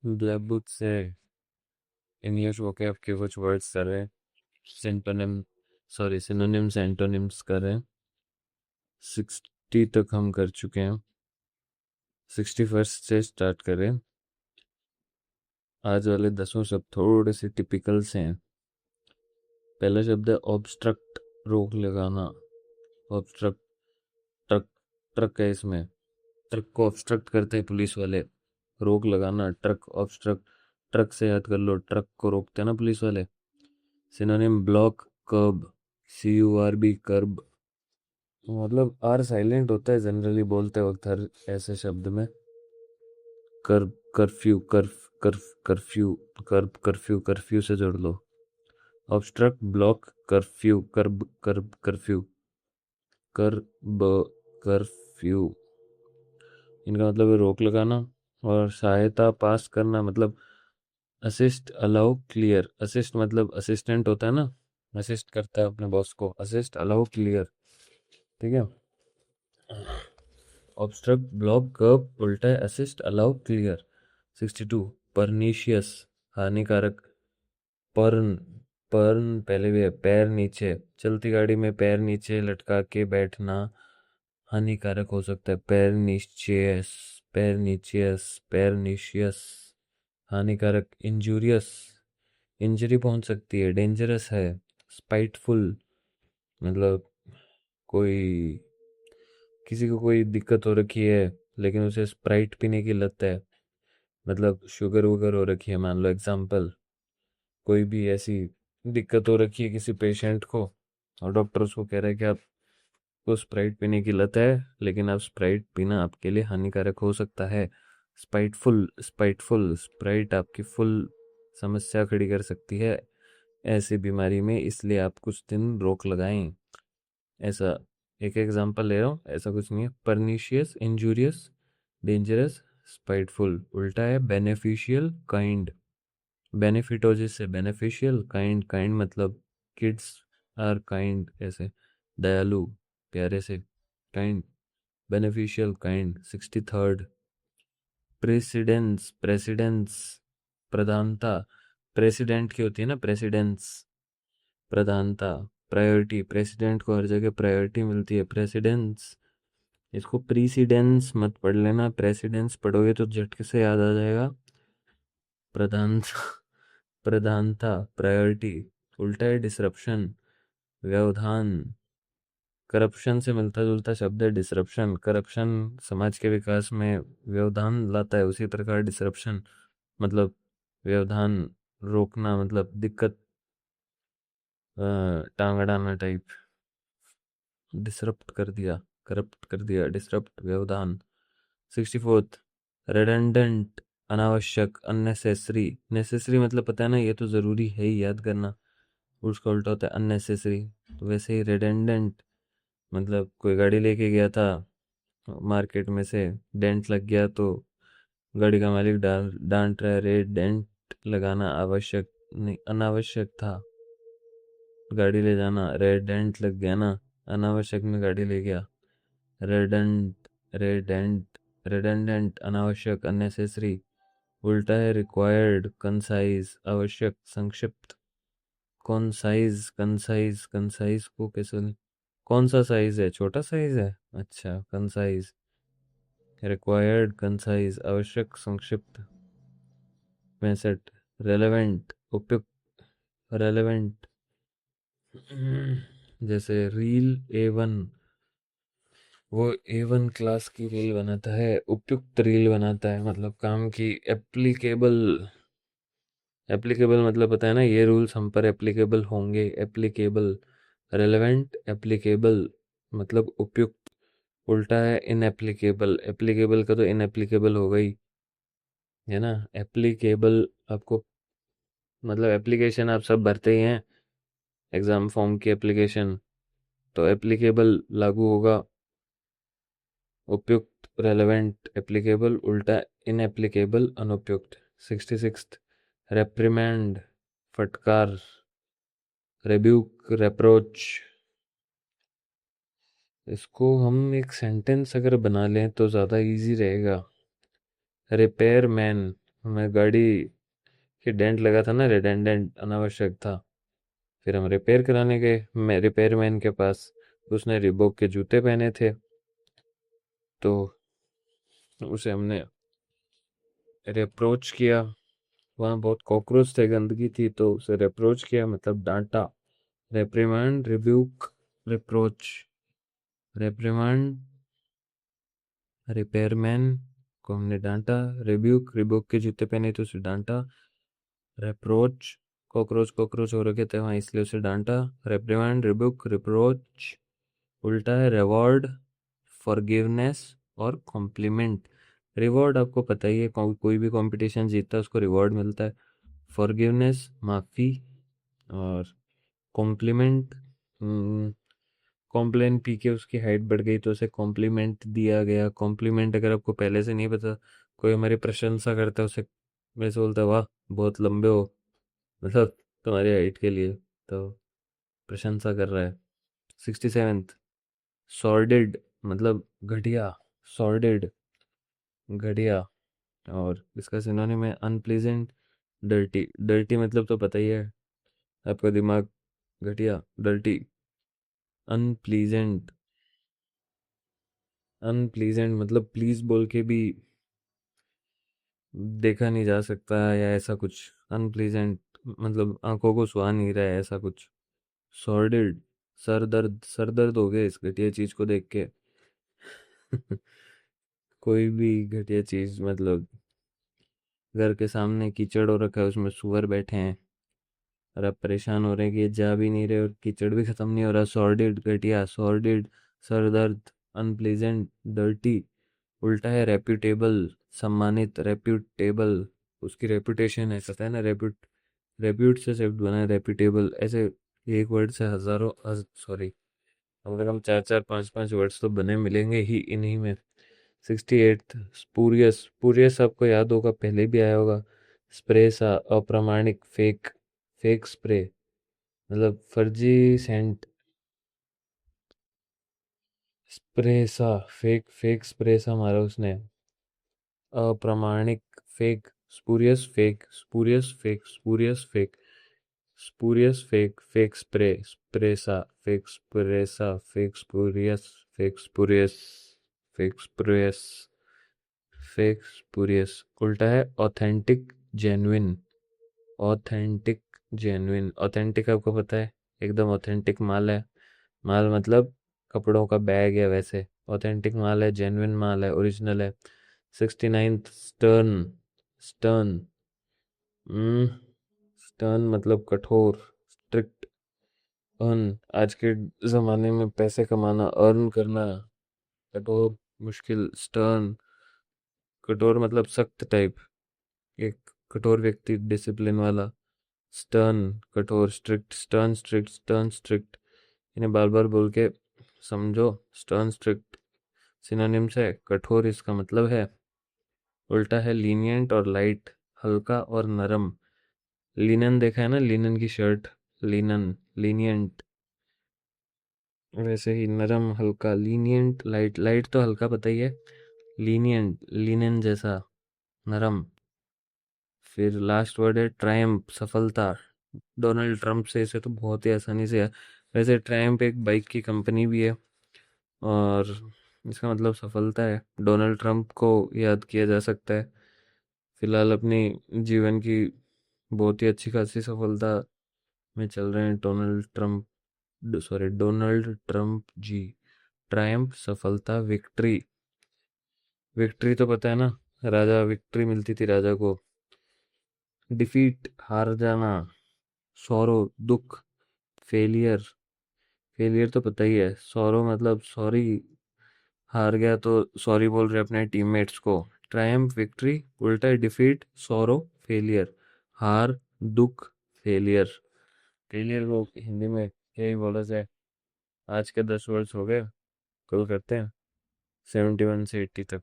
ब्लैकबुक से English vocab के कुछ वर्ड्स कर रहे हैं। सिनोनिम्स एंटोनिम्स कर रहे हैं। 60 तक हम कर चुके हैं। 61st से स्टार्ट करें। आज वाले 10 शब्द थोड़े से टिपिकल से हैं। पहला शब्द है ऑब्स्ट्रक्ट, रोक लगाना। ऑब्स्ट्रक्ट, ट्रक ट्रक है इसमें। ट्रक को ऑब्स्ट्रक्ट करते हैं पुलिस वाले। रोक लगाना, ट्रक ऑब्स्ट्रक्ट। ट्रक से याद कर लो, ट्रक को रोकते हैं ना पुलिस वाले। Synonym block, curb, CURB, curb. मतलब आर साइलेंट होता है जनरली बोलते वक्त हर ऐसे शब्द में। कर्ब, कर्फ्यू, कर्फ्यू, कर्फ्यू से जोड़ लो। Obstruct, block, curfew, curb, curfew, curb, curfew. इनका मतलब है रोक लगाना। और सहायता पास करना मतलब असिस्ट, अलाउ, क्लियर। असिस्ट मतलब असिस्टेंट होता है ना, असिस्ट करता है अपने बॉस को। Assist, allow, clear. ठीक है। ऑब्स्ट्रक्ट, ब्लॉक, कर्ब उल्टा है असिस्ट, अलाउ, क्लियर। 62 परनीशियस, हानिकारक। पर्न, पर्न पहले भी है, पैर नीचे। चलती गाड़ी में पैर नीचे लटका के बैठना हानिकारक हो सकता है। पैरनीशियस, पैरनीशियस, पैरनीशियस, हानिकारक। इंजूरियस, इंजरी पहुंच सकती है। डेंजरस है। स्पाइटफुल मतलब कोई, किसी को कोई दिक्कत हो रखी है लेकिन उसे स्प्राइट पीने की लत है, मतलब शुगर वुगर हो रखी है मान लो एग्जाम्पल। कोई भी ऐसी दिक्कत हो रखी है किसी पेशेंट को और डॉक्टर उसको कह रहा है कि आपको स्प्राइट पीने की लत है लेकिन आप स्प्राइट पीना आपके लिए हानिकारक हो सकता है। स्पाइटफुल, स्पाइटफुल, स्प्राइट आपकी फुल समस्या खड़ी कर सकती है ऐसी बीमारी में, इसलिए आप कुछ दिन रोक लगाएं। ऐसा एक एग्जांपल ले रहा हूँ, ऐसा कुछ नहीं है। परनीशियस, इंजूरियस, डेंजरस, स्पाइटफुल उल्टा है बेनिफिशियल, काइंड। बेनिफिट हो जिससे बेनिफिशियल, काइंड, काइंड मतलब किड्स आर काइंड, ऐसे दयालु, प्यारे से, kind, beneficial, kind. 63 precedence, precedence प्रधानता। प्रेसिडेंट की होती है ना प्रेसिडेंस, प्रधानता। प्रायोरिटी, प्रेसिडेंट को हर जगह प्रायोरिटी मिलती है। प्रेसिडेंस, इसको प्रीसिडेंस मत पढ़ लेना, प्रेसिडेंस पढ़ोगे तो झटके से याद आ जाएगा। प्रधान, प्रधानता, प्रायोरिटी उल्टा है डिसरप्शन, व्यवधान। करप्शन से मिलता जुलता शब्द है डिसरप्शन। करप्शन समाज के विकास में व्यवधान लाता है, उसी प्रकार डिसरप्शन मतलब व्यवधान, रोकना मतलब दिक्कत, टांग अड़ाना टाइप। डिसरप्ट कर दिया, करप्ट कर दिया, डिसरप्ट, व्यवधान। 64 रेडंडेंट, अनावश्यक, अननेसेसरी। नेसेसरी मतलब पता है ना, ये तो ज़रूरी है ही याद करना। उसका उल्टा होता है अननेसेसरी। तो वैसे ही रेडंडेंट मतलब कोई गाड़ी लेके गया था मार्केट में से, डेंट लग गया तो गाड़ी का मालिक डांट रहा है। रेडेंट लगाना आवश्यक नहीं, अनावश्यक था गाड़ी ले जाना। रेडेंट लग गया ना, अनावश्यक में गाड़ी ले गया। रेडेंट, रेडेंट, रेडेंडेंट अनावश्यक, अननेसेसरी उल्टा है रिक्वायर्ड, कंसाइज, आवश्यक, संक्षिप्त। कॉन्साइज, कंसाइज, कंसाइज को कैसे, कौन सा साइज है, छोटा साइज है, अच्छा कंसाइज। रिक्वायर्ड, कंसाइज, आवश्यक, संक्षिप्त। 65 रेलेवेंट, उपयुक्त, रेलेवेंट। जैसे रील A1, वो A1 क्लास की रील बनाता है, उपयुक्त रील बनाता है मतलब काम की। एप्लीकेबल, एप्लीकेबल मतलब पता है ना, ये रूल्स हम पर एप्लीकेबल होंगे। एप्लीकेबल, रेलेवेंट, एप्लीकेबल मतलब उपयुक्त उल्टा है इनएप्लीकेबल। एप्लीकेबल का तो इनएप्लीकेबल हो गई है ना। एप्लीकेबल आपको मतलब एप्लीकेशन आप सब भरते ही हैं, एग्जाम फॉर्म की एप्लीकेशन, तो एप्लीकेबल लागू होगा। उपयुक्त, रेलेवेंट, एप्लीकेबल उल्टा इनएप्लीकेबल, अनुपयुक्त। 66 रेप्रिमेंड, फटकार। रेब्यूक, रेप्रोच। इसको हम एक सेंटेंस अगर बना लें तो ज़्यादा इजी रहेगा। रिपेयर मैन, मैं गाड़ी की डेंट लगा था ना, रिडेंडेंट अनावश्यक था। फिर हम रिपेयर कराने गए, मैं रिपेयर मैन के पास। उसने रिबॉक के जूते पहने थे, तो उसे हमने रिप्रोच किया। वहाँ बहुत कॉकरोच थे, गंदगी थी, तो उसे रिप्रोच किया, मतलब डांटा। रेप्रिमांड, रिब्यूक, रिप्रोच। रेप्रिमांड रिपेयरमैन को हमने डांटा। रिब्यूक, रिबुक के जूते पहने तो उसे डांटा। रेप्रोच, कॉकरोच कॉकरोच हो रखे थे वहाँ, इसलिए उसे डांटा। रेप्रिमांड, रिबुक, रिप्रोच उल्टा है रिवॉर्ड, फॉरगिवनेस और कॉम्प्लीमेंट। रिवॉर्ड आपको पता ही है, कोई भी कंपटीशन जीतता है उसको रिवॉर्ड मिलता है। फॉरगिवनेस माफ़ी, और कॉम्प्लीमेंट, कॉम्प्लेन पी के उसकी हाइट बढ़ गई तो उसे कॉम्प्लीमेंट दिया गया। कॉम्प्लीमेंट अगर आपको पहले से नहीं पता, कोई हमारी प्रशंसा करता है उसे वैसे बोलता है, वाह बहुत लंबे हो, मतलब तुम्हारी हाइट के लिए, तो प्रशंसा कर रहा है। 67th, सॉर्डेड मतलब घटिया। सॉर्डेड, घटिया। और इसका सिनोनिम है अनप्लीजेंट, डर्टी। डर्टी मतलब तो पता ही है, आपका दिमाग घटिया, डर्टी। अनप्लीजेंट, अनप्लीजेंट मतलब प्लीज बोल के भी देखा नहीं जा सकता, या ऐसा कुछ। अनप्लीजेंट मतलब आंखों को सुहा नहीं रहा है, ऐसा कुछ। सॉर्डेड, सर दर्द, सर दर्द हो गया इस घटिया चीज को देख के। कोई भी घटिया चीज, मतलब घर के सामने कीचड़ हो रखा है, उसमें सुअर बैठे हैं, और आप परेशान हो रहे हैं कि ये जा भी नहीं रहे और कीचड़ भी खत्म नहीं हो रहा। सॉर्डेड, घटिया, सॉर्डेड, सर दर्द, अनप्लीजेंट, डर्टी। उल्टा है रेप्यूटेबल, सम्मानित। रेप्यूटेबल, उसकी रेपुटेशन है, पता है ना, रेप्यूट से शब्द बना है, रेप्यूटेबल। ऐसे एक वर्ड से हजारों, सॉरी, कम से कम चार चार पांच पांच वर्ड्स तो बने मिलेंगे ही इन्हीं में। 68th, spurious. स्पूरियस आपको याद होगा, पहले भी आया होगा। स्प्रे सा, अप्रामाणिक, फेक। फेक स्प्रे मतलब फर्जी सेंट। स्प्रे सा, फेक, फेक स्प्रे सा मारा उसने। अप्रामाणिक, fake. Spurious, fake, spurious, fake, spurious, fake, spurious, fake, fake spray, spray सा, फेक स्प्रे सा, fake spurious, fake spurious, fake spurious, fake spurious. उल्टा है authentic, genuine. Authentic, genuine. Authentic आपको पता है, एकदम ऑथेंटिक माल है। माल मतलब कपड़ों का बैग है वैसे। ऑथेंटिक माल है, जेन्युइन माल है, ओरिजिनल है। 69th, stern. स्टर्न, स्टर्न मतलब कठोर, स्ट्रिक्ट। अर्न, आज के ज़माने में पैसे कमाना, अर्न करना कठोर, मुश्किल। स्टर्न, कठोर मतलब सख्त टाइप, एक कठोर व्यक्ति, डिसिप्लिन वाला। स्टर्न, कठोर। Strict, stern, strict, stern, strict. इन्हें बार बार बोल के समझो। स्टर्न, स्ट्रिक्ट सिनोनिम्स है, कठोर इसका मतलब है। उल्टा है लीनियंट और लाइट, हल्का और नरम। लिनन देखा है ना, लिनन की शर्ट, लिनन। लीनियंट वैसे ही नरम, हल्का। Lenient, light. लाइट तो हल्का पता ही है। लीनियंट, लिनन जैसा नरम। फिर लास्ट वर्ड है ट्रायम्फ, सफलता। डोनाल्ड ट्रंप से इसे तो बहुत ही आसानी से है। वैसे ट्रायम्फ एक बाइक की कंपनी भी है, और इसका मतलब सफलता है। डोनाल्ड ट्रंप को याद किया जा सकता है। फिलहाल अपनी जीवन की बहुत ही अच्छी खासी सफलता में चल रहे हैं Donald Trump, sorry Donald Trump ji. Triumph, सफलता, विक्ट्री। विक्ट्री तो पता है ना, राजा, विक्ट्री मिलती थी राजा को। डिफीट, हार जाना। सॉरो, दुख। फेलियर, फेलियर तो पता ही है। सॉरो मतलब सॉरी, हार गया तो सॉरी बोल रहे अपने टीममेट्स को। Triumph, victory. उल्टा है डिफीट, सॉरो, फेलियर। हार, दुख, फेलियर। फेलियर को हिंदी में यही बोला जाए। आज के 10 वर्ड्स हो गए, कल करते हैं 71 से 80 तक।